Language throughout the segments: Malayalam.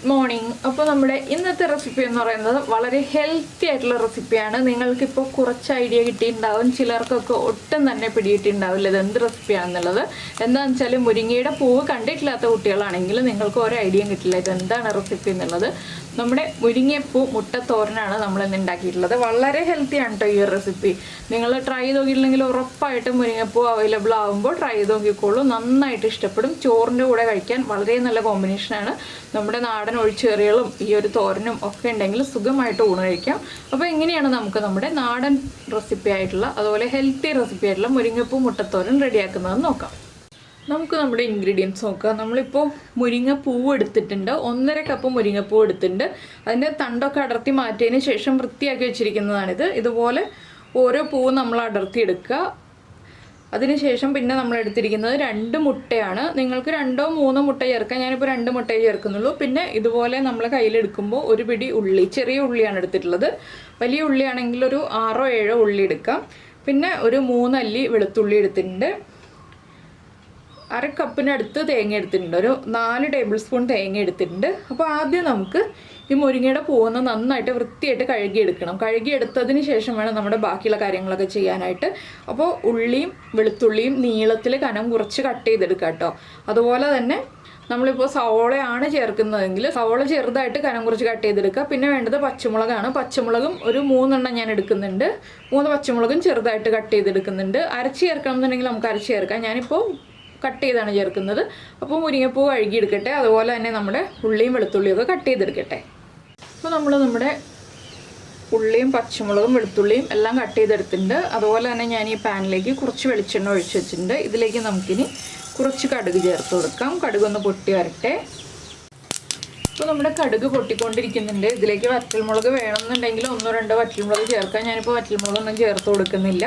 Good morning. അപ്പോൾ നമ്മുടെ ഇന്നത്തെ റെസിപ്പി എന്ന് പറയുന്നത് വളരെ ഹെൽത്തി ആയിട്ടുള്ള റെസിപ്പിയാണ്. നിങ്ങൾക്കിപ്പോൾ കുറച്ച് ഐഡിയ കിട്ടിയിട്ടുണ്ടാവും, ചിലർക്കൊക്കെ ഒട്ടും തന്നെ പിടിയിട്ടുണ്ടാവില്ല ഇത് എന്ത് റെസിപ്പിയാണെന്നുള്ളത്. എന്താണെന്ന് വെച്ചാൽ മുരിങ്ങയുടെ പൂവ് കണ്ടിട്ടില്ലാത്ത കുട്ടികളാണെങ്കിൽ നിങ്ങൾക്ക് ഒരു ഐഡിയയും കിട്ടില്ല ഇത് എന്താണ് റെസിപ്പി എന്നുള്ളത്. നമ്മുടെ മുരിങ്ങപ്പൂ മുട്ട തോരനാണ് നമ്മളിന്ന് ഉണ്ടാക്കിയിട്ടുള്ളത്. വളരെ ഹെൽത്തിയാണ് കേട്ടോ ഈ ഒരു റെസിപ്പി. നിങ്ങൾ ട്രൈ ചെയ്ത് നോക്കിയില്ലെങ്കിൽ ഉറപ്പായിട്ടും മുരിങ്ങപ്പൂ അവൈലബിൾ ആകുമ്പോൾ ട്രൈ ചെയ്ത് നോക്കിക്കോളൂ, നന്നായിട്ട് ഇഷ്ടപ്പെടും. ചോറിൻ്റെ കൂടെ കഴിക്കാൻ വളരെ നല്ല കോമ്പിനേഷനാണ്. നമ്മുടെ നാടൻ ഒഴിച്ചേറികളും ഈ ഒരു തോരനും ഒക്കെ ഉണ്ടെങ്കിൽ സുഖമായിട്ട് ഊണ് കഴിക്കാം. അപ്പോൾ എങ്ങനെയാണ് നമുക്ക് നമ്മുടെ നാടൻ റെസിപ്പി ആയിട്ടുള്ള അതുപോലെ ഹെൽത്തി റെസിപ്പി ആയിട്ടുള്ള മുരിങ്ങപ്പൂ മുട്ടത്തോരൻ റെഡിയാക്കുന്നതെന്ന് നോക്കാം. നമുക്ക് നമ്മുടെ ഇൻഗ്രീഡിയൻസ് നോക്കാം. നമ്മളിപ്പോൾ മുരിങ്ങപ്പൂവ് എടുത്തിട്ടുണ്ട്, 1.5 കപ്പ് മുരിങ്ങപ്പൂവ് എടുത്തിട്ടുണ്ട്. അതിൻ്റെ തണ്ടൊക്കെ അടർത്തി മാറ്റിയതിന് ശേഷം വൃത്തിയാക്കി വെച്ചിരിക്കുന്നതാണിത്. ഇതുപോലെ ഓരോ പൂവും നമ്മൾ അടർത്തി എടുക്കുക. അതിനുശേഷം പിന്നെ നമ്മൾ എടുത്തിരിക്കുന്നത് 2 മുട്ടയാണ്. നിങ്ങൾക്ക് 2 or 3 മുട്ട ചേർക്കാം, ഞാനിപ്പോൾ 2 മുട്ടയെ ചേർക്കുന്നുള്ളൂ. പിന്നെ ഇതുപോലെ നമ്മൾ കയ്യിലെടുക്കുമ്പോൾ ഒരു പിടി ഉള്ളി, ചെറിയ ഉള്ളിയാണ് എടുത്തിട്ടുള്ളത്. വലിയ ഉള്ളിയാണെങ്കിൽ ഒരു 6 or 7 ഉള്ളി എടുക്കാം. പിന്നെ ഒരു 3 അല്ലി വെളുത്തുള്ളി എടുത്തിട്ടുണ്ട്. 1/2 കപ്പിനടുത്ത് തേങ്ങ എടുത്തിട്ടുണ്ട്. ഒരു 4 ടേബിൾ സ്പൂൺ തേങ്ങ എടുത്തിട്ടുണ്ട്. അപ്പോൾ ആദ്യം നമുക്ക് ഈ മുരിങ്ങയുടെ പൂവൊന്ന് നന്നായിട്ട് വൃത്തിയായിട്ട് കഴുകിയെടുക്കണം. കഴുകിയെടുത്തതിന് ശേഷം വേണം നമ്മുടെ ബാക്കിയുള്ള കാര്യങ്ങളൊക്കെ ചെയ്യാനായിട്ട്. അപ്പോൾ ഉള്ളിയും വെളുത്തുള്ളിയും നീളത്തിൽ കനം കുറച്ച് കട്ട് ചെയ്തെടുക്കുക കേട്ടോ. അതുപോലെ തന്നെ നമ്മളിപ്പോൾ സവോളയാണ് ചേർക്കുന്നതെങ്കിൽ സവോള ചെറുതായിട്ട് കനം കുറച്ച് കട്ട് ചെയ്തെടുക്കുക. പിന്നെ വേണ്ടത് പച്ചമുളകാണ്. പച്ചമുളകും ഒരു 3 എണ്ണം ഞാൻ എടുക്കുന്നുണ്ട്. 3 പച്ചമുളകും ചെറുതായിട്ട് കട്ട് ചെയ്തെടുക്കുന്നുണ്ട്. അരച്ച് ചേർക്കണം എന്നുണ്ടെങ്കിൽ നമുക്ക് അരച്ച് ചേർക്കാം. ഞാനിപ്പോൾ കട്ട് ചെയ്താണ് ചേർക്കുന്നത്. അപ്പോൾ മുരിങ്ങപ്പൂ കഴുകിയെടുക്കട്ടെ. അതുപോലെ തന്നെ നമ്മുടെ ഉള്ളിയും വെളുത്തുള്ളിയും ഒക്കെ കട്ട് ചെയ്തെടുക്കട്ടെ. അപ്പോൾ നമ്മുടെ ഉള്ളിയും പച്ചമുളകും വെളുത്തുള്ളിയും എല്ലാം കട്ട് ചെയ്തെടുത്തിട്ടുണ്ട്. അതുപോലെ തന്നെ ഞാൻ ഈ പാനിലേക്ക് കുറച്ച് വെളിച്ചെണ്ണ ഒഴിച്ച് വെച്ചിട്ടുണ്ട്. ഇതിലേക്ക് നമുക്കിനി കുറച്ച് കടുക് ചേർത്ത് കൊടുക്കാം. കടുകൊന്ന് പൊട്ടി വരട്ടെ. അപ്പോൾ നമ്മുടെ കടുക് പൊട്ടിക്കൊണ്ടിരിക്കുന്നുണ്ട്. ഇതിലേക്ക് വറ്റൽമുളക് വേണമെന്നുണ്ടെങ്കിൽ 1 or 2 വറ്റൽമുളക് ചേർക്കാം. ഞാനിപ്പോൾ വറ്റൽമുളകൊന്നും ചേർത്ത് കൊടുക്കുന്നില്ല,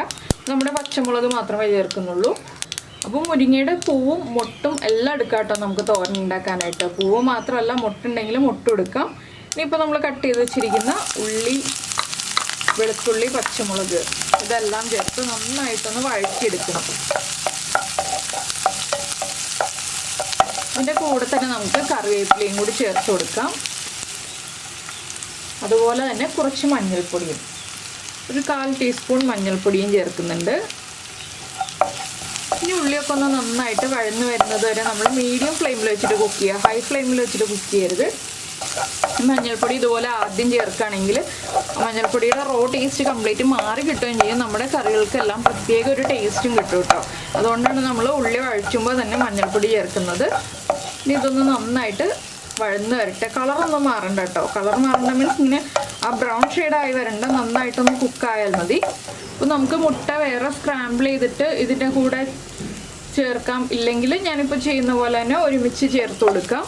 നമ്മുടെ പച്ചമുളക് മാത്രമേ ചേർക്കുന്നുള്ളൂ. അപ്പോൾ മുരിങ്ങയുടെ പൂവും മുട്ടും എല്ലാം എടുക്കാം കേട്ടോ നമുക്ക് തോരൻ ഉണ്ടാക്കാനായിട്ട്. പൂവ് മാത്രമല്ല, മുട്ടുണ്ടെങ്കിൽ മുട്ടും എടുക്കാം. ഇനിയിപ്പോൾ നമ്മൾ കട്ട് ചെയ്ത് വെച്ചിരിക്കുന്ന ഉള്ളി, വെളുത്തുള്ളി, പച്ചമുളക് ഇതെല്ലാം ചേർത്ത് നന്നായിട്ടൊന്ന് വഴറ്റിയെടുക്കണം. ഇതിൻ്റെ കൂടെ തന്നെ നമുക്ക് കറിവേപ്പിലയും കൂടി ചേർത്ത് കൊടുക്കാം. അതുപോലെ തന്നെ കുറച്ച് മഞ്ഞൾപ്പൊടിയും, ഒരു 1/4 ടീസ്പൂൺ മഞ്ഞൾപ്പൊടിയും ചേർക്കുന്നുണ്ട്. ഇനി ഉള്ളിയൊക്കെ ഒന്ന് നന്നായിട്ട് വഴന്ന് വരുന്നത് വരെ നമ്മൾ മീഡിയം ഫ്ലെയിമിൽ വെച്ചിട്ട് കുക്ക് ചെയ്യുക, ഹൈ ഫ്ലെയിമിൽ വെച്ചിട്ട് കുക്ക് ചെയ്യരുത്. മഞ്ഞൾപ്പൊടി ഇതുപോലെ ആദ്യം ചേർക്കുകയാണെങ്കിൽ മഞ്ഞൾപ്പൊടിയുടെ റോ ടേസ്റ്റ് കംപ്ലീറ്റ് മാറി കിട്ടുകയും ചെയ്യും. നമ്മുടെ കറികൾക്കെല്ലാം പ്രത്യേക ഒരു ടേസ്റ്റും കിട്ടും കേട്ടോ. അതുകൊണ്ടാണ് നമ്മൾ ഉള്ളി വഴറ്റുമ്പോൾ തന്നെ മഞ്ഞൾപ്പൊടി ചേർക്കുന്നത്. ഇനി ഇതൊന്ന് നന്നായിട്ട് വഴന്ന് വരട്ടെ. കളറൊന്നും മാറണ്ട കേട്ടോ. കളർ മാറണ്ട മീൻസ് ഇങ്ങനെ ആ ബ്രൗൺ ഷെയ്ഡായി വരണ്ട, നന്നായിട്ടൊന്ന് കുക്കായാൽ മതി. അപ്പോൾ നമുക്ക് മുട്ട വേറെ സ്ക്രാമ്പിൾ ചെയ്തിട്ട് ഇതിൻ്റെ കൂടെ ചേർക്കാം, ഇല്ലെങ്കിൽ ഞാനിപ്പോൾ ചെയ്യുന്ന പോലെ തന്നെ ഒരുമിച്ച് ചേർത്ത് കൊടുക്കാം.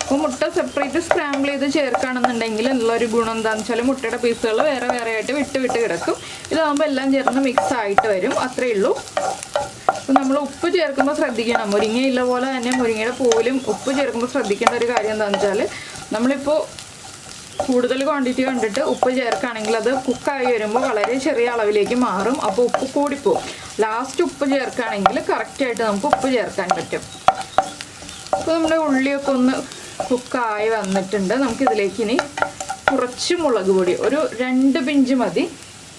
അപ്പോൾ മുട്ട സെപ്പറേറ്റ് സ്ക്രാമ്പിൾ ചെയ്ത് ചേർക്കുകയാണെന്നുണ്ടെങ്കിൽ ഉള്ളൊരു ഗുണം എന്താണെന്ന് വെച്ചാൽ മുട്ടയുടെ പീസുകൾ വേറെ വേറെ ആയിട്ട് വിട്ട് കിടക്കും. ഇതാകുമ്പോൾ എല്ലാം ചേർന്ന് മിക്സ് ആയിട്ട് വരും, അത്രയേ ഉള്ളൂ. അപ്പോൾ നമ്മൾ ഉപ്പ് ചേർക്കുമ്പോൾ ശ്രദ്ധിക്കണം. മുരിങ്ങയില്ല പോലെ തന്നെ മുരിങ്ങയുടെ പൂവിലും ഉപ്പ് ചേർക്കുമ്പോൾ ശ്രദ്ധിക്കേണ്ട ഒരു കാര്യം എന്താണെന്ന് വെച്ചാൽ നമ്മളിപ്പോൾ കൂടുതൽ ക്വാണ്ടിറ്റി കണ്ടിട്ട് ഉപ്പ് ചേർക്കുകയാണെങ്കിൽ അത് കുക്കായി വരുമ്പോൾ വളരെ ചെറിയ അളവിലേക്ക് മാറും. അപ്പോൾ ഉപ്പ് കൂടിപ്പോവും. ലാസ്റ്റ് ഉപ്പ് ചേർക്കുകയാണെങ്കിൽ കറക്റ്റായിട്ട് നമുക്ക് ഉപ്പ് ചേർക്കാൻ പറ്റും. അപ്പോൾ നമ്മുടെ ഉള്ളിയൊക്കെ ഒന്ന് കുക്കായി വന്നിട്ടുണ്ട്. നമുക്കിതിലേക്ക് ഇനി കുറച്ച് മുളക് പൊടി, ഒരു 2 പിഞ്ച് മതി.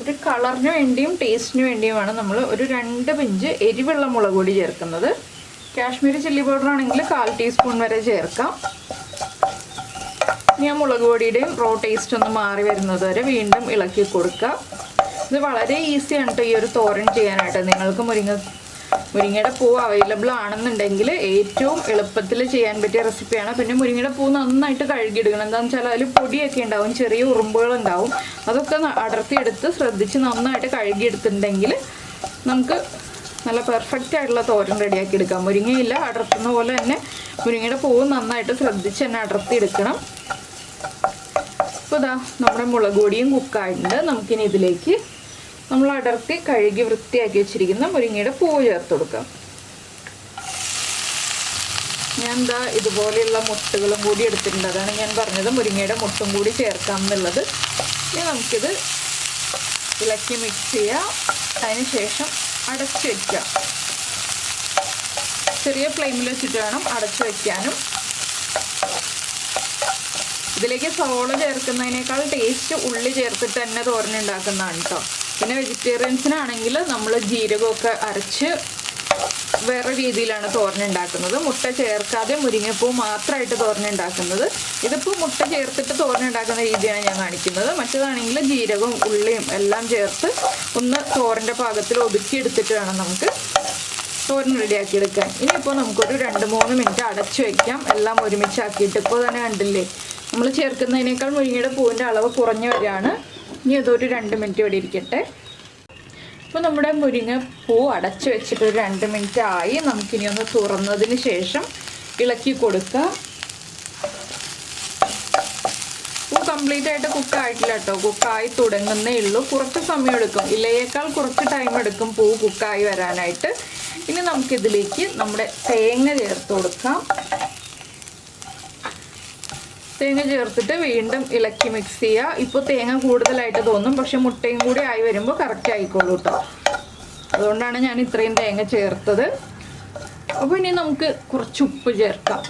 ഒരു കളറിന് വേണ്ടിയും ടേസ്റ്റിന് വേണ്ടിയുമാണ് നമ്മൾ ഒരു 2 പിഞ്ച് എരിവുള്ള മുളക് പൊടി ചേർക്കുന്നത്. കാശ്മീരി ചില്ലി പൗഡർ ആണെങ്കിൽ 1/4 ടീസ്പൂൺ വരെ ചേർക്കാം. ഇനി ആ മുളക് പൊടിയുടെയും റോ ടേസ്റ്റ് ഒന്ന് മാറി വരുന്നത് വരെ വീണ്ടും ഇളക്കി കൊടുക്കുക. ഇത് വളരെ ഈസിയാണ് കേട്ടോ ഈ ഒരു തോരൻ ചെയ്യാനായിട്ട്. നിങ്ങൾക്ക് മുരിങ്ങയുടെ പൂ അവൈലബിൾ ആണെന്നുണ്ടെങ്കിൽ ഏറ്റവും എളുപ്പത്തിൽ ചെയ്യാൻ പറ്റിയ റെസിപ്പിയാണ്. പിന്നെ മുരിങ്ങയുടെ പൂ നന്നായിട്ട് കഴുകിയെടുക്കണം. എന്താണെന്ന് വെച്ചാൽ അതിൽ പൊടിയൊക്കെ ഉണ്ടാവും, ചെറിയ ഉറുമ്പുകളുണ്ടാവും. അതൊക്കെ അടർത്തിയെടുത്ത് ശ്രദ്ധിച്ച് നന്നായിട്ട് കഴുകിയെടുത്തിട്ടുണ്ടെങ്കിൽ നമുക്ക് നല്ല പെർഫെക്റ്റ് ആയിട്ടുള്ള തോരൻ റെഡിയാക്കി എടുക്കാം. മുരിങ്ങയില്ല അടർത്തുന്ന പോലെ തന്നെ മുരിങ്ങയുടെ പൂവ് നന്നായിട്ട് ശ്രദ്ധിച്ച് തന്നെ അടർത്തിയെടുക്കണം. അപ്പോൾ ഇതാ നമ്മുടെ മുളക് പൊടിയും കുക്കായിട്ടുണ്ട്. നമുക്കിനി ഇതിലേക്ക് നമ്മൾ അടർത്തി കഴുകി വൃത്തിയാക്കി വെച്ചിരിക്കുന്ന മുരിങ്ങയുടെ പൂവ് ചേർത്ത് കൊടുക്കാം. ഞാൻ എന്താ ഇതുപോലെയുള്ള മുട്ടുകളും കൂടി എടുത്തിട്ടുണ്ട്. അതാണ് ഞാൻ പറഞ്ഞത് മുരിങ്ങയുടെ മുട്ടും കൂടി ചേർക്കാം എന്നുള്ളത്. ഇനി നമുക്കിത് ഇളക്കി മിക്സ് ചെയ്യാം. അതിന് ശേഷം അടച്ച് വയ്ക്കാം. ചെറിയ ഫ്ലെയിമിൽ വെച്ചിട്ട് വേണം അടച്ച് വയ്ക്കാനും. ഇതിലേക്ക് സവോള ചേർക്കുന്നതിനേക്കാൾ ടേസ്റ്റ് ഉള്ളി ചേർത്തിട്ട് തന്നെ തോരൻ ഉണ്ടാക്കുന്നതാണ് കേട്ടോ. പിന്നെ വെജിറ്റേറിയൻസിനാണെങ്കിൽ നമ്മൾ ജീരകമൊക്കെ അരച്ച് വേറെ രീതിയിലാണ് തോരൻ ഉണ്ടാക്കുന്നത്. മുട്ട ചേർക്കാതെ മുരിങ്ങപ്പൂ മാത്രമായിട്ട് തോരൻ ഉണ്ടാക്കുന്നത്. ഇതിപ്പോൾ മുട്ട ചേർത്തിട്ട് തോരൻ ഉണ്ടാക്കുന്ന രീതിയാണ് ഞാൻ കാണിക്കുന്നത്. മറ്റേതാണെങ്കിൽ ജീരകവും ഉള്ളിയും എല്ലാം ചേർത്ത് ഒന്ന് തോരൻ്റെ പാകത്തിൽ ഒതുക്കിയെടുത്തിട്ട് വേണം നമുക്ക് തോരൻ റെഡിയാക്കിയെടുക്കാൻ. ഇനിയിപ്പോൾ നമുക്കൊരു 2-3 മിനിറ്റ് അടച്ചു വയ്ക്കാം, എല്ലാം ഒരുമിച്ചാക്കിയിട്ട്. ഇപ്പോൾ തന്നെ കണ്ടില്ലേ, നമ്മൾ ചേർക്കുന്നതിനേക്കാൾ മുരിങ്ങയുടെ പൂവിൻ്റെ അളവ് കുറഞ്ഞു വരികയാണ്. ഇനി അതൊരു 2 മിനിറ്റ് ഇവിടെ ഇരിക്കട്ടെ. അപ്പോൾ നമ്മുടെ മുരിങ്ങ പൂ അടച്ചു വെച്ചിട്ട് ഒരു 2 മിനിറ്റ് ആയി. നമുക്കിനി ഒന്ന് തുറന്നതിന് ശേഷം ഇളക്കി കൊടുക്കാം. പൂ കംപ്ലീറ്റ് ആയിട്ട് കുക്കായിട്ടില്ല കേട്ടോ, കുക്കായി തുടങ്ങുന്നേ ഉള്ളൂ. കുറച്ച് സമയം എടുക്കും, ഇലയേക്കാൾ കുറച്ച് ടൈം എടുക്കും പൂ കുക്കായി വരാനായിട്ട്. ഇനി നമുക്കിതിലേക്ക് നമ്മുടെ തേങ്ങ ചേർത്ത് കൊടുക്കാം. തേങ്ങ ചേർത്തിട്ട് വീണ്ടും ഇളക്കി മിക്സ് ചെയ്യുക. ഇപ്പോൾ തേങ്ങ കൂടുതലായിട്ട് തോന്നും, പക്ഷെ മുട്ടയും കൂടി ആയി വരുമ്പോൾ കറക്റ്റ് ആയിക്കോളൂ കേട്ടോ. അതുകൊണ്ടാണ് ഞാൻ ഇത്രയും തേങ്ങ ചേർത്തത്. അപ്പോൾ ഇനി നമുക്ക് കുറച്ച് ഉപ്പ് ചേർക്കാം.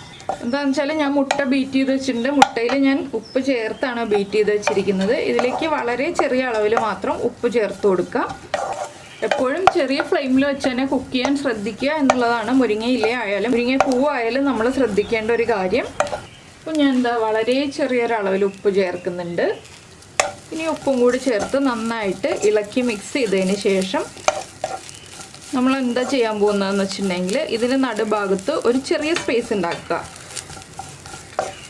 എന്താണെന്ന് വെച്ചാൽ ഞാൻ മുട്ട ബീറ്റ് ചെയ്ത് വെച്ചിട്ടുണ്ട്. മുട്ടയിൽ ഞാൻ ഉപ്പ് ചേർത്താണ് ബീറ്റ് ചെയ്ത് വെച്ചിരിക്കുന്നത്. ഇതിലേക്ക് വളരെ ചെറിയ അളവിൽ മാത്രം ഉപ്പ് ചേർത്ത് കൊടുക്കാം. എപ്പോഴും ചെറിയ ഫ്ലെയിമിൽ വെച്ച് തന്നെ കുക്ക് ചെയ്യാൻ ശ്രദ്ധിക്കുക എന്നുള്ളതാണ് മുരിങ്ങ ഇല ആയാലും മുരിങ്ങ പൂവായാലും നമ്മൾ ശ്രദ്ധിക്കേണ്ട ഒരു കാര്യം. അപ്പോൾ ഞാൻ വളരെ ചെറിയൊരളവിൽ ഉപ്പ് ചേർക്കുന്നുണ്ട്. ഇനി ഉപ്പും കൂടി ചേർത്ത് നന്നായിട്ട് ഇളക്കി മിക്സ് ചെയ്തതിന് ശേഷം നമ്മൾ എന്താ ചെയ്യാൻ പോകുന്നതെന്ന് വെച്ചിട്ടുണ്ടെങ്കിൽ ഇതിൻ്റെ നടുഭാഗത്ത് ഒരു ചെറിയ സ്പേസ് ഉണ്ടാക്കുക.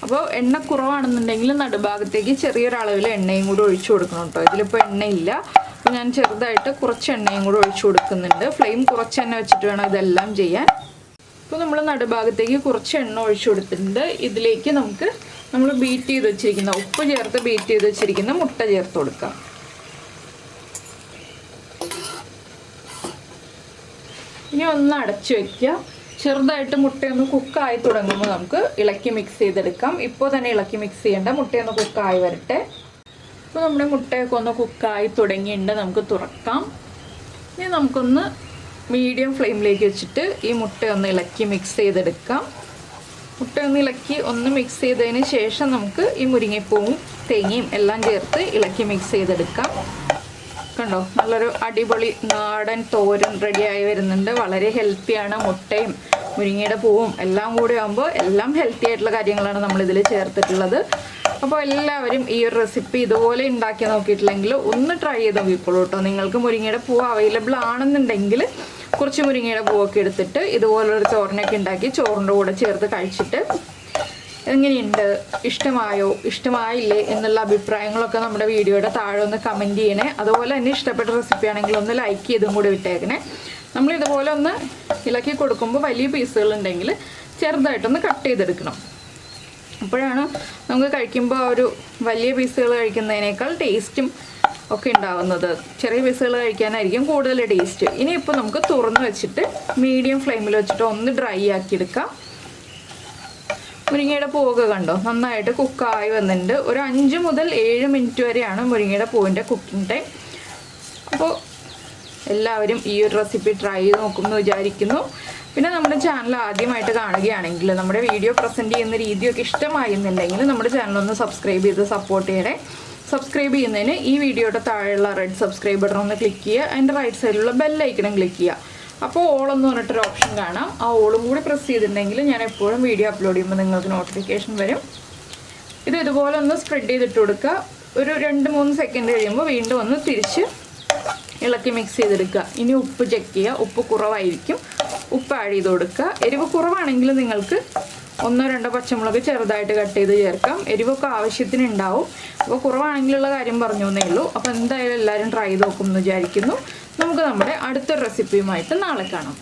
അപ്പോൾ എണ്ണ കുറവാണെന്നുണ്ടെങ്കിൽ നടുഭാഗത്തേക്ക് ചെറിയൊരളവിൽ എണ്ണയും കൂടി ഒഴിച്ചു കൊടുക്കണം കേട്ടോ. ഇതിലിപ്പോൾ എണ്ണയില്ല, അപ്പോൾ ഞാൻ ചെറുതായിട്ട് കുറച്ച് എണ്ണയും കൂടി ഒഴിച്ചു കൊടുക്കുന്നുണ്ട്. ഫ്ലെയിം കുറച്ച് എണ്ണ വെച്ചിട്ട് വേണം ഇതെല്ലാം ചെയ്യാൻ. ഇപ്പോൾ നമ്മൾ നടുഭാഗത്തേക്ക് കുറച്ച് എണ്ണ ഒഴിച്ചു കൊടുത്തിട്ടുണ്ട്. ഇതിലേക്ക് നമുക്ക് നമ്മൾ ബീറ്റ് ചെയ്ത് വെച്ചിരിക്കുന്ന ഉപ്പ് ചേർത്ത് ബീറ്റ് ചെയ്ത് വെച്ചിരിക്കുന്ന മുട്ട ചേർത്ത് കൊടുക്കാം. ഇനി ഒന്ന് അടച്ചു വയ്ക്കുക. ചെറുതായിട്ട് മുട്ടയൊന്ന് കുക്കായി തുടങ്ങുമ്പോൾ നമുക്ക് ഇളക്കി മിക്സ് ചെയ്തെടുക്കാം. ഇപ്പോൾ തന്നെ ഇളക്കി മിക്സ് ചെയ്യേണ്ട, മുട്ടയൊന്ന് കുക്കായി വരട്ടെ. ഇപ്പോൾ നമ്മുടെ മുട്ടയൊക്കെ ഒന്ന് കുക്കായി തുടങ്ങിയിട്ടുണ്ട്, നമുക്ക് തുറക്കാം. ഇനി നമുക്കൊന്ന് മീഡിയം ഫ്ലെയിമിലേക്ക് വെച്ചിട്ട് ഈ മുട്ടയൊന്ന് ഇളക്കി മിക്സ് ചെയ്തെടുക്കാം. മുട്ടയൊന്ന് ഇളക്കി ഒന്ന് മിക്സ് ചെയ്തതിന് ശേഷം നമുക്ക് ഈ മുരിങ്ങപ്പൂവും തേങ്ങയും എല്ലാം ചേർത്ത് ഇളക്കി മിക്സ് ചെയ്തെടുക്കാം. കണ്ടോ, നല്ലൊരു അടിപൊളി നാടൻ തോരൻ റെഡിയായി വരുന്നുണ്ട്. വളരെ ഹെൽത്തിയാണ്. മുട്ടയും മുരിങ്ങയുടെ പൂവും എല്ലാം കൂടി ആകുമ്പോൾ എല്ലാം ഹെൽത്തി ആയിട്ടുള്ള കാര്യങ്ങളാണ് നമ്മളിതിൽ ചേർത്തിട്ടുള്ളത്. അപ്പോൾ എല്ലാവരും ഈ ഒരു റെസിപ്പി ഇതുപോലെ ഉണ്ടാക്കി നോക്കിയിട്ടില്ലെങ്കിൽ ഒന്ന് ട്രൈ ചെയ്ത് നോക്കിക്കോളൂ കേട്ടോ. നിങ്ങൾക്ക് മുരിങ്ങയുടെ പൂവ് അവൈലബിൾ ആണെന്നുണ്ടെങ്കിൽ കുറച്ച് മുരിങ്ങയുടെ പൂവൊക്കെ എടുത്തിട്ട് ഇതുപോലൊരു തോരനൊക്കെ ഉണ്ടാക്കി ചോറിൻ്റെ കൂടെ ചേർത്ത് കഴിച്ചിട്ട് എങ്ങനെയുണ്ട്, ഇഷ്ടമായോ ഇഷ്ടമായില്ലേ എന്നുള്ള അഭിപ്രായങ്ങളൊക്കെ നമ്മുടെ വീഡിയോയുടെ താഴെ ഒന്ന് കമൻറ്റ് ചെയ്യണേ. അതുപോലെ തന്നെ ഇഷ്ടപ്പെട്ട റെസിപ്പി ആണെങ്കിൽ ഒന്ന് ലൈക്ക് ചെയ്തും കൂടി വിട്ടേക്കണേ. നമ്മളിതുപോലെ ഒന്ന് ഇളക്കി കൊടുക്കുമ്പോൾ വലിയ പീസുകളുണ്ടെങ്കിൽ ചെറുതായിട്ടൊന്ന് കട്ട് ചെയ്തെടുക്കണം. അപ്പോഴാണ് നമുക്ക് കഴിക്കുമ്പോൾ ഒരു വലിയ പീസുകൾ കഴിക്കുന്നതിനേക്കാൾ ടേസ്റ്റും ഒക്കെ ഉണ്ടാവുന്നത്. ചെറിയ പീസുകൾ കഴിക്കാനായിരിക്കും കൂടുതൽ ടേസ്റ്റ്. ഇനിയിപ്പോൾ നമുക്ക് തുറന്ന് വെച്ചിട്ട് മീഡിയം ഫ്ലെയിമിൽ വെച്ചിട്ട് ഒന്ന് ഡ്രൈ ആക്കി എടുക്കാം. മുരിങ്ങയുടെ പൂവൊക്കെ കണ്ടോ നന്നായിട്ട് കുക്കായി വന്നിട്ടുണ്ട്. ഒരു 5 മുതൽ 7 മിനിറ്റ് വരെയാണ് മുരിങ്ങയുടെ പൂവിൻ്റെ കുക്കിംഗ് ടൈം. അപ്പോൾ എല്ലാവരും ഈ ഒരു റെസിപ്പി ട്രൈ ചെയ്ത് നോക്കുമെന്ന് വിചാരിക്കുന്നു. പിന്നെ നമ്മുടെ ചാനൽ ആദ്യമായിട്ട് കാണുകയാണെങ്കിൽ നമ്മുടെ വീഡിയോ പ്രസൻറ്റ് ചെയ്യുന്ന രീതിയൊക്കെ ഇഷ്ടമായിരുന്നുണ്ടെങ്കിൽ നമ്മുടെ ചാനലൊന്ന് സബ്സ്ക്രൈബ് ചെയ്ത് സപ്പോർട്ട് ചെയ്യണേ. സബ്സ്ക്രൈബ് ചെയ്യുന്നതിന് ഈ വീഡിയോയുടെ താഴെയുള്ള റെഡ് സബ്സ്ക്രൈബ് ബട്ടൺ ഒന്ന് ക്ലിക്ക് ചെയ്യുക. അതിൻ്റെ റൈറ്റ് സൈഡിലുള്ള ബെല്ലൈക്കണം ക്ലിക്ക് ചെയ്യുക. അപ്പോൾ ഓളെന്ന് പറഞ്ഞിട്ടൊരു ഓപ്ഷൻ കാണാം. ആ ഓളും കൂടി പ്രസ് ചെയ്തിട്ടുണ്ടെങ്കിൽ ഞാൻ എപ്പോഴും വീഡിയോ അപ്ലോഡ് ചെയ്യുമ്പോൾ നിങ്ങൾക്ക് നോട്ടിഫിക്കേഷൻ വരും. ഇത് ഇതുപോലെ ഒന്ന് സ്പ്രെഡ് ചെയ്തിട്ട് കൊടുക്കുക. ഒരു 2-3 സെക്കൻഡ് കഴിയുമ്പോൾ വീണ്ടും ഒന്ന് തിരിച്ച് ഇളക്കി മിക്സ് ചെയ്തെടുക്കുക. ഇനി ഉപ്പ് ചെക്ക് ചെയ്യുക. ഉപ്പ് കുറവായിരിക്കും, ഉപ്പ് ആഡ് ചെയ്ത് കൊടുക്കുക. എരിവ് കുറവാണെങ്കിൽ നിങ്ങൾക്ക് 1-2 പച്ചമുളക് ചെറുതായിട്ട് കട്ട് ചെയ്ത് ചേർക്കാം. എരിവൊക്കെ ആവശ്യത്തിന് ഉണ്ടാവും. അപ്പോൾ കുറവാണെങ്കിലുള്ള കാര്യം പറഞ്ഞു എന്നേ ഉള്ളൂ. അപ്പോൾ എന്തായാലും എല്ലാവരും ട്രൈ ചെയ്ത് നോക്കുമെന്ന് വിചാരിക്കുന്നു. നമുക്ക് നമ്മുടെ അടുത്ത റെസിപ്പിയുമായിട്ട് നാളെ കാണാം.